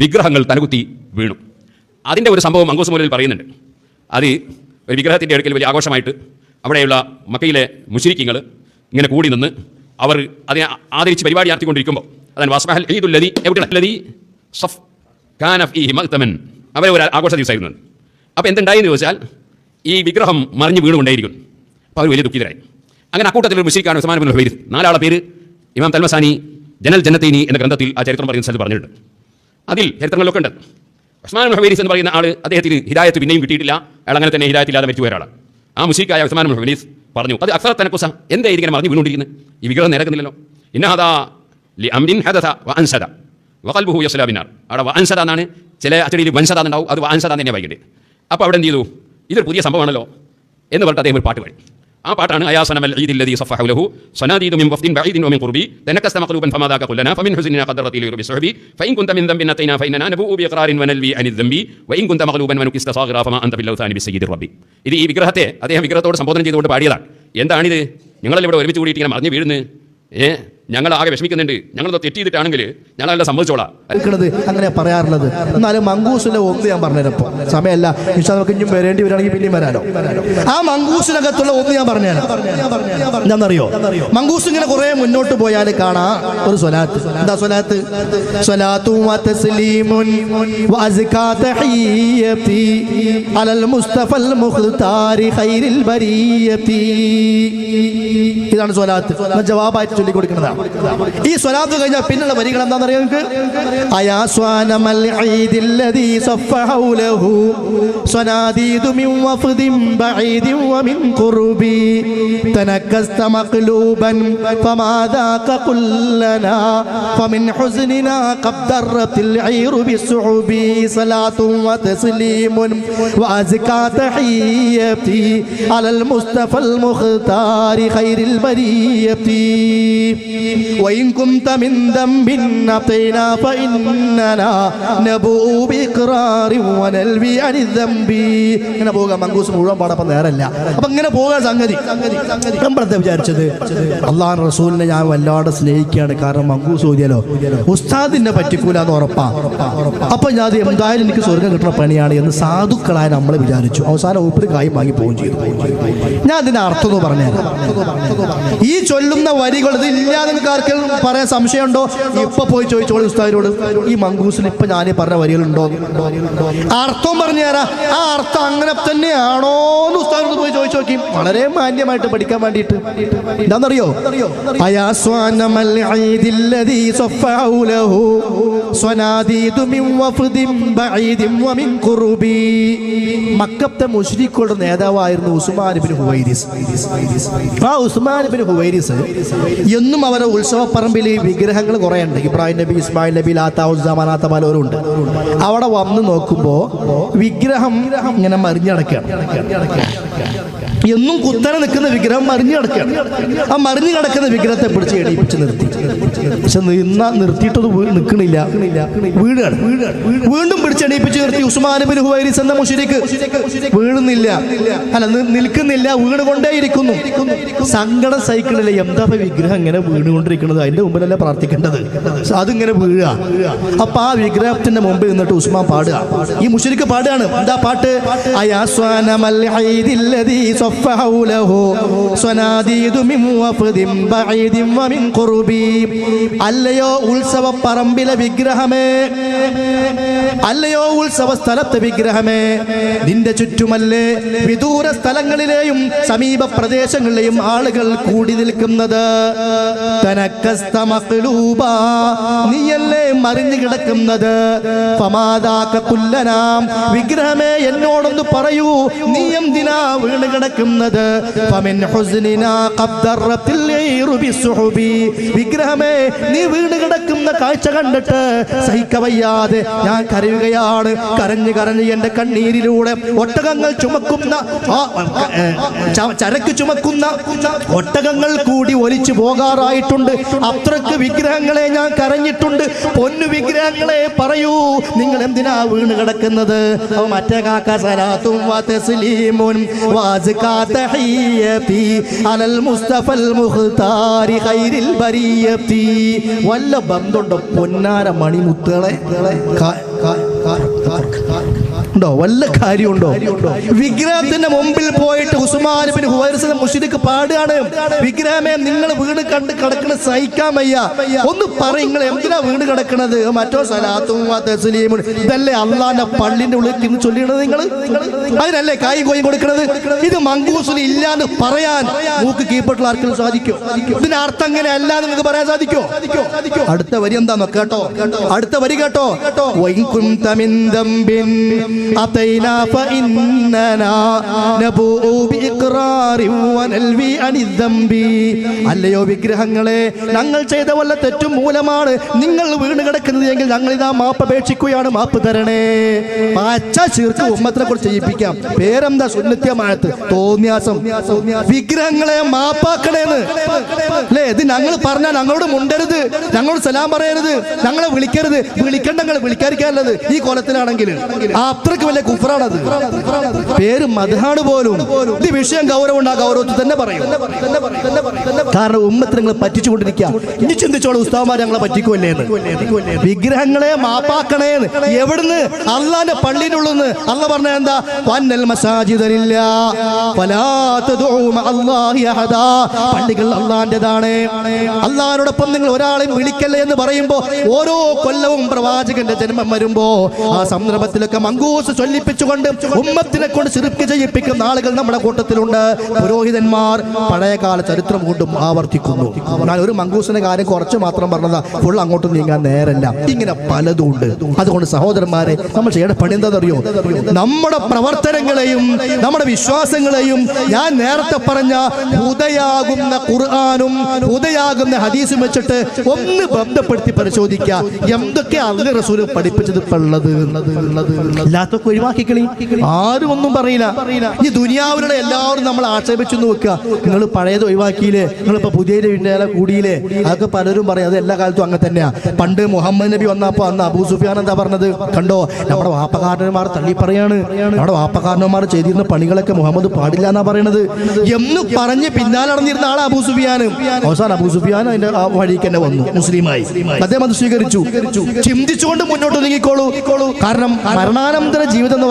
വിഗ്രഹങ്ങൾ തലകുത്തി വീണു. അതിൻ്റെ ഒരു സംഭവം മങ്കൂസ് മൗലവിൽ പറയുന്നുണ്ട്. അത് ഒരു വിഗ്രഹത്തിൻ്റെ അടുക്കൽ വലിയ ആഘോഷമായിട്ട് അവിടെയുള്ള മക്കയിലെ മുശ്രിക്കീങ്ങൾ ഇങ്ങനെ കൂടി നിന്ന് അവർ അതിനെ ആദരിച്ച് പരിപാടി നടത്തിക്കൊണ്ടിരിക്കുമ്പോൾ അതാണ് വസ്ബഹൽ ഈദുല്ലദീ എവിടെയുള്ളദീ സഫ് കാന ഫീഹി മഗ്തമൻ, അവരെ ഒരു ആഘോഷ ദിവസമായിരുന്നു. അപ്പോൾ എന്തുണ്ടായെന്ന് ചോദിച്ചാൽ ഈ വിഗ്രഹം മറിഞ്ഞ് വീണുകൊണ്ടേയിരിക്കുന്നു. അപ്പോൾ അവർ വലിയ ദുഃഖിതരായി. അങ്ങനെ അക്കൂട്ടത്തിൽ ഒരു മുശ്രിക്കാണ് ഉസ്മാൻ ഇബ്നുൽ ഹുവൈരിസ്. 4 ആളുടെ പേര് ഇമാം തൽമസാനി ജനൽ ജന്നത്തൈനി എന്ന ഗ്രന്ഥത്തിൽ ആ ചരിത്രം പറയുന്ന സ്ഥലത്ത് പറഞ്ഞിട്ടുണ്ട്. അതിൽ ചരിത്രങ്ങളിലൊക്കെ ഉണ്ട്. ഉസ്മാൻ ഇബ്നുൽ ഹുവൈരിസ് എന്ന് പറയുന്ന ആൾ, അദ്ദേഹത്തിന് ഹിദായത്ത് പിന്നെയും കിട്ടിയിട്ടില്ല. അയാൾ അങ്ങനെ തന്നെ ഹിദായത്തില്ലാതെ മരിച്ചു ഒരാളാണ്. ആ മുശ്രിക്കായ ഉസ്മാൻ ഇബ്നുൽ ഹുവൈരിസ് പറഞ്ഞു, അത് അക്സറ തനക്കുസ, എന്താ ഇങ്ങനെ മറിഞ്ഞ് വീണുകൊണ്ടിരിക്കുന്നത്, ഈ വിഗ്രഹം നിരക്കുന്നില്ലല്ലോ. ഇന്നഹദാ ലി അംരിൻ ഹദസ വഅൻസദ വഖൽബുഹു യസ്ലാ ബിന്നാർ. അവിടെ വഅൻസദ എന്നാണ്, ചില അച്ചടിയിൽ വൻസദ ഉണ്ടാവും, അത് വഅൻസദ തന്നെ വായിക്കട്ടെ. അപ്പോൾ അവിടെ എന്ത് ചെയ്തു, ഇതൊരു പുതിയ സംഭവമാണല്ലോ എന്ന് പറഞ്ഞിട്ട് അദ്ദേഹം ഒരു പാട്ട് പാടി. ആ പാട്ടാണ് അയാസനമൽ ഈദില്ലദീ സഫഹ ലഹു സനാദീദു മിൻ വഫ്ദിൻ ബഈദിൻ വമിൻ ഖുർബി തനക്കസ്ത മഖ്ലൂബൻ ഫമാദാക ഖുല്ലനാ ഫമിൻ ഹുസ്നിനാ ഖദ്റതി ലിറുബി സുഹബി ഫഇൻ കുൻത മിൻ ദംബിൻ അതൈനാ ഫഇന്നനാ നബൂ ബിഇഖ്റാരിൻ വനൽവി അനിൽ ദംബി വഇൻ കുൻത മഖ്ലൂബൻ വനുകിസ്ത സാഗിറാ ഫമാ അൻത ബില്ലൗതാനി ബിസയ്യിദിർ റബ്ബി. ഇത് ഈ വിഗ്രഹത്തെ അദ്ദേഹം വിഗ്രഹത്തോട് സംബോധന ചെയ്തുകൊണ്ട് പാടിയതാണ്. എന്താണിത്, നിങ്ങളെല്ലാം ഇവിടെ ഒരുമിച്ച് കൂടിയിട്ട് ഇങ്ങനെ മറിഞ്ഞ് വീഴുന്നു, ഞങ്ങൾ ആകെ വിഷമിക്കുന്നുണ്ട്, ഞങ്ങളത് തെറ്റ് ചെയ്തിട്ടാണെങ്കിൽ ഞങ്ങളെല്ലാം സമ്മതിച്ചോളാം അങ്ങനെ പറയാറുള്ളത്. എന്നാലും മങ്കൂസിലെ ഒന്ന് ഞാൻ പറഞ്ഞുതരപ്പോൾ സമയമല്ല, നമുക്ക് ഇനിയും വരേണ്ടി വരികയാണെങ്കിൽ പിന്നെയും വരാനോ. ആ മങ്കൂസിനകത്തുള്ള ഒന്ന് ഞാൻ പറഞ്ഞുതരാം. എന്താണെന്നറിയോ, മങ്കൂസ് ഇങ്ങനെ കുറെ മുന്നോട്ട് പോയാൽ കാണാം ഒരു സ്വലാത്ത്. എന്താ സ്വലാത്ത്? സ്വലാത്തും വതസ്ലീമുൻ വഅസ്കാ തഹിയ്യതി അലൽ മുസ്തഫൽ മുഖ്താരി ഖൈറിൽ ബരിയതി. ഇതാണ് സ്വലാത്ത്. ജവാബായിട്ട് ചൊല്ലിക്കൊടുക്കുന്നതാണ്. ഈ സ്വലാത്ത് കഴിഞ്ഞാൽ പിന്നുള്ള വരികൾ എന്താണെന്നറിയാം നിങ്ങൾക്ക്? അയാ സ്വാനമൽ ഈദില്ലദീ സഫഹ ലഹു സനാദീദു മിൻ വഫ്ദിൻ ബഈദിൻ വമിൻ ഖുർബി തനക്കസ്ത മഖ്ലൂബൻ ഫമാദാക ഖുല്ലനാ ഫമിൻ ഹുസ്നിനാ ഖദ്റത്തിൽ ഈറു ബിസ്സുഹബി സ്വലാത്തും വതസ്ലീമുൻ വഅസ്കാ തഹിയ്യതി അലൽ മുസ്തഫൽ മുഖ്താരി ഖൈറിൽ ബരിയതി വഇൻ കുൻത മിൻ ദംബിൻ അതൈനാ ഫഇന്നനാ നബൂ ബിഇഖ്റാരി വനൽവി അനിൽ ദംബി. ഇങ്ങനെ പോകാം. മങ്കൂസ് മുഴുവൻ പാടപ്പം നേരല്ല. അപ്പം ഇങ്ങനെ പോകാൻ സംഗതി നമ്മളെന്താ വിചാരിച്ചത്? അള്ളാഹു റസൂലിനെ ഞാൻ വല്ലാതെ സ്നേഹിക്കുകയാണ്. കാരണം മങ്കൂസ് ഓതിയാലോ ഉസ്താദിനെ പറ്റിക്കൂല എന്ന് ഉറപ്പാ. അപ്പം ഞാൻ അത് എന്തായാലും എനിക്ക് സ്വർഗം കിട്ടുന്ന പണിയാണ് എന്ന് സാധുക്കളായ നമ്മൾ വിചാരിച്ചു. അവസാനം ഊപ്പര് കായും വാങ്ങി പോവുകയും ചെയ്തു. ഞാൻ അതിൻ്റെ അർത്ഥം എന്ന് പറഞ്ഞാൽ, ഈ ചൊല്ലുന്ന വരികൾ ഇതില്ലാതെ നിങ്ങൾക്ക് ആർക്കും പറയാൻ സംശയമുണ്ടോ? ഇപ്പൊ പോയി ചോദിച്ചോളൂ ഉസ്താദിനോട്, ഈ മങ്കൂസിന് ഇപ്പൊ ഞാൻ പറഞ്ഞ വരികളുണ്ടോ? അർത്ഥം പറഞ്ഞു തരാം. ആ അർത്ഥം അങ്ങനെ തന്നെയാണോ എന്ന് ഉസ്താദിനോട് പോയി ചോദിച്ചു നോക്കി. വളരെ മാന്യമായിട്ട് പഠിക്കാൻ വേണ്ടിയിട്ട്. എന്താണെന്നറിയോ? മക്കത്തെ മുശ്രിക്കുകളുടെ നേതാവായിരുന്നു ഉസ്മാൻ ഇബ്നു ഹുവൈരിസ്. ആ ഉസ്മാൻ ഇബ്നു ഹുവൈരിസ് എന്നും അവരുടെ ഉത്സവപ്പറമ്പിൽ വിഗ്രഹങ്ങൾ കുറേ ഉണ്ട്. ഇബ്രാഹിം നബി, ഇസ്മായിൽ നബി, ലാത്ത ഉസ്സ മനാത്ത പലരും ഉണ്ട്. അവിടെ വന്ന് നോക്കുമ്പോൾ വിഗ്രഹം ഇങ്ങനെ മറിഞ്ഞടക്കുകയാണ്. എന്നും കുത്തനെ നിൽക്കുന്ന വിഗ്രഹം മറിഞ്ഞു കിടക്കുകയാണ്. ആ മറിഞ്ഞു കിടക്കുന്ന വിഗ്രഹത്തെ പിടിച്ച് എണീപ്പിച്ച് നിർത്തി. പക്ഷെ നിർത്തിയിട്ടത് നിൽക്കണില്ല, വീഴാണ്. വീണ്ടും പിടിച്ചെണീപ്പിച്ച് നിർത്തി. ഉസ്മാൻ ഇബ്നു ഹുവൈരിസ് എന്ന മുശ്രിക്ക് വീഴുന്നില്ല, അല്ല നിൽക്കുന്നില്ല, വീണുകൊണ്ടേയിരിക്കുന്നു. സങ്കടം സഹിക്കണില്ല. എന്താ വിഗ്രഹം ഇങ്ങനെ വീണുകൊണ്ടിരിക്കുന്നത്? അതിന്റെ മുമ്പിലല്ലേ പ്രാർത്ഥിക്കേണ്ടത്? അതിങ്ങനെ വീഴുക. അപ്പൊ ആ വിഗ്രഹത്തിന്റെ മുമ്പിൽ നിന്നിട്ട് ഉസ്മാൻ പാടുക. ഈ മുശ്രിക്ക് പാടുകയാണ്. എന്താ പാട്ട്? അല്ലയോ ഉത്സവ പറമ്പിലെ വിഗ്രഹമേ, അല്ലയോ ഉത്സവ സ്ഥലത്തെ വിഗ്രഹമേ, നിന്റെ ചുറ്റുമല്ലേ വിദൂര സ്ഥലങ്ങളിലെയും സമീപ പ്രദേശങ്ങളിലെയും ആളുകൾ കൂടി നിൽക്കുന്നത്? തനക്കസ്ത മഖ്ലൂബാ, നീയല്ലേ മറിഞ്ഞു കിടക്കുന്നത്? ഫമാദാക ഖുല്ലനാ, വിഗ്രഹമേ എന്നോടൊന്ന് പറയൂ, നീ എന്തിനാ വീണ് കിടക്കുന്നത്? ഫമിൻ ഹുസ്നിനാ ഖദ്റത്തിൽ ഈറു ബിസ്സുഹബി, വിഗ്രഹമേ നീ വീണ് കിടക്കുന്ന കാഴ്ച കണ്ടിട്ട് സഹിക്കവയ്യാതെ ഞാൻ കരയുകയാണ്. കരഞ്ഞ് കരഞ്ഞ് എന്റെ കണ്ണീരിലൂടെ ഒട്ടകങ്ങൾ ചുമക്കുന്ന ചരക്ക് ചുമക്കുന്ന ഒട്ടകങ്ങൾ കൂടി ഒലിച്ചു പോകാറായിട്ടുണ്ട്. അത്രക്ക് വിഗ്രഹങ്ങളെ ഞാൻ കരഞ്ഞിട്ടുണ്ട്. പൊന്നു വിഗ്രഹങ്ങളെ പറയൂ, നിങ്ങൾ എന്തിനാ വീണ് കിടക്കുന്നത്? മറ്റേ കാക്ക സലാത്തും വതസ്ലീമുൻ വഅസ്കാ തഹിയ്യതി അലൽ മുസ്തഫൽ മുഖ്താരി ഖൈരിൽ ബരിയതി. വല്ല ബന്ധുണ്ടോ പൊന്നാര മണിമുത്തുകളെ? ഉണ്ടോ? വല്ല കാര്യമുണ്ടോ? വിഗ്രഹത്തിന്റെ മുമ്പിൽ പോയിട്ട് ഉസ്മാൻ ബിൻ ഹുവൈറിസ് മുശ്രിക്ക് പാടുകയാണ്, വിഗ്രഹമേ നിങ്ങൾ വീട് കണ്ട് കിടക്കണത് സഹിക്കാൻ വയ്യ, ഒന്ന് പറ, നിങ്ങൾ എന്തിനാ വീട് കിടക്കണത്? മറ്റോ സലാത്തും തസ്ലീമുൻ, ഇതല്ലേ അള്ളാന്റെ പള്ളിന്റെ ഉള്ളിൽ ഇന്ന് ചൊല്ലിയണത്? നിങ്ങൾ അതിനല്ലേ കായും കോയും കൊടുക്കണത്? ഇത് മങ്കൂസിൽ ഇല്ലാന്ന് പറയാൻ മൂക്ക് കീഴ്പ്പെട്ടുള്ള ആർക്കും സാധിക്കും? ഇതിന്റെ അർത്ഥം അങ്ങനെ അല്ല നിങ്ങൾക്ക് പറയാൻ സാധിക്കോ? അടുത്ത വരി എന്താന്ന് കേട്ടോ, അടുത്ത വരി കേട്ടോ. أتينا فإننا نبوء بإقرار ونلوي عن الذنب. അല്ലയോ വിഗ്രഹങ്ങളെ, ഞങ്ങൾ ചെയ്ത വല്ല തെറ്റും മൂലമാണ് നിങ്ങൾ വീണ് കിടക്കുന്നത് എങ്കിൽ ഞങ്ങൾ ഇതാ മാപ്പ് അപേക്ഷിക്കുകയാണ്, മാപ്പ് തരണേ. പച്ച ശിർക്ക് ഉമ്മത്തിനെ കുറിച്ച് ചെയ്യിപ്പിക്കാം. പേരെന്താ? സുന്നത്യമായത് തോന്നിയാസം. വിഗ്രഹങ്ങളെ മാപ്പാക്കണേന്ന് അല്ലേ? ഇത് ഞങ്ങൾ പറഞ്ഞാൽ ഞങ്ങളോട് മുണ്ടരുത്, ഞങ്ങളോട് സലാം പറയരുത്, ഞങ്ങളെ വിളിക്കരുത്. വിളിക്കണ്ട, നിങ്ങൾ വിളിക്കാതിരിക്കാനുള്ളത് ഈ കോലത്തിലാണെങ്കിൽ അത്രക്ക് വലിയ കുഫറാണത്. പേര് മദ്ഹാണ് പോലും. ഇത് വിഷയം ഗൗരവമുണ്ട്, ആ ഗൗരവത്തിൽ തന്നെ പറയും. കാരണം ഉമ്മത്തിൽ നിങ്ങൾ പറ്റിച്ചുകൊണ്ടിരിക്കുക. ഇനി ചിന്തിച്ചോളൂ, ഉസ്താദ്മാർ ഞങ്ങളെ പറ്റിക്കുമല്ലേന്ന്. വിഗ്രഹങ്ങളെ മാപ്പാക്കണേന്ന് എവിടുന്ന്? അള്ളാന്റെ പള്ളിയുടെ ഉള്ളിന്ന്. അള്ള പറഞ്ഞ എന്താ? വന്നൽ മസാജിദില്ലാ ഫലാ തദ്ഉ മഅല്ലാഹി അഹദാ. പള്ളികൾ അള്ളാന്റേതാണ്, അള്ളാഹിനോടൊപ്പം നിങ്ങൾ ഒരാളെയും വിളിക്കല്ലേ എന്ന് പറയുമ്പോൾ ഓരോ കൊല്ലവും പ്രവാചകന്റെ ജന്മം വരുമ്പോ ആ സന്ദർഭത്തിലൊക്കെ മങ്കൂസ് ചൊല്ലിപ്പിച്ചുകൊണ്ട് ഉമ്മത്തിനെ കൊണ്ട് ശിർക്ക് ചെയ്യിപ്പിക്കുന്ന ആളുകൾ നമ്മുടെ കൂട്ടത്തിലുണ്ട്. പുരോഹിതന്മാർ പഴയകാല ചരിത്രം കൊണ്ടും ആവർത്തിക്കുന്നു. ഞാൻ ഒരു മങ്കൂസിന്റെ കാര്യം കുറച്ച് മാത്രം പറഞ്ഞതാ, ഫുൾ അങ്ങോട്ട് നീങ്ങാൻ നേരല്ല. ഇങ്ങനെ പലതും ഉണ്ട്. അതുകൊണ്ട് സഹോദരന്മാരെ, നമ്മൾ ചെയ്യേണ്ട പണി എന്താണെന്നറിയോ? നമ്മുടെ പ്രവർത്തനങ്ങളെയും നമ്മുടെ വിശ്വാസങ്ങളെയും ഞാൻ നേരത്തെ പറഞ്ഞ ഹുദയാകുന്ന ഖുർആനും ഹുദയാകുന്ന ഹദീസും വെച്ചിട്ട് ഒന്ന് ബന്ധപ്പെടുത്തി പരിശോധിക്കുക. എന്തൊക്കെ അള്ളാഹു റസൂൽ പഠിപ്പിച്ചത് ഉള്ളത് ഇല്ലാത്തൊക്കെ ഒഴിവാക്കിക്കളി. ആരും ഒന്നും പറയില്ല. ഈ ദുനിയാവിലുള്ള എല്ലാവരും നമ്മൾ ആക്ഷേപിച്ചു വെക്കുക. നിങ്ങൾ പഴയത് ഒഴിവാക്കിയില്ലേ, നിങ്ങളിപ്പോ പുതിയ കൂടിയില്ലേ, അതൊക്കെ പലരും പറയും. അത് എല്ലാ കാലത്തും അങ്ങനെ തന്നെയാ. പണ്ട് മുഹമ്മദ് നബി വന്നപ്പോ അന്ന് അബൂ സുഫിയാൻ എന്താ പറഞ്ഞത്? കണ്ടോ, നമ്മുടെ വാപ്പക്കാരന്മാർ തള്ളി പറയാണ്, നമ്മുടെ വാപ്പക്കാരന്മാർ ചെയ്തിരുന്ന പണികളൊക്കെ മുഹമ്മദ് പാടില്ല എന്നാ പറയണത് എന്ന് പറഞ്ഞ് പിന്നാലെ നടന്നിരുന്ന ആളെ അബൂ സുഫിയാൻ. അവസാനം അബൂ സുഫിയാൻ അതിന്റെ ആ വഴിക്ക് തന്നെ വന്നു, മുസ്ലിമായി. അദ്ദേഹം അത് സ്വീകരിച്ചു. ചിന്തിച്ചുകൊണ്ട് മുന്നോട്ട് നീങ്ങിക്കോളൂ. കാരണം മരണാനന്തര ജീവിതം എന്ന്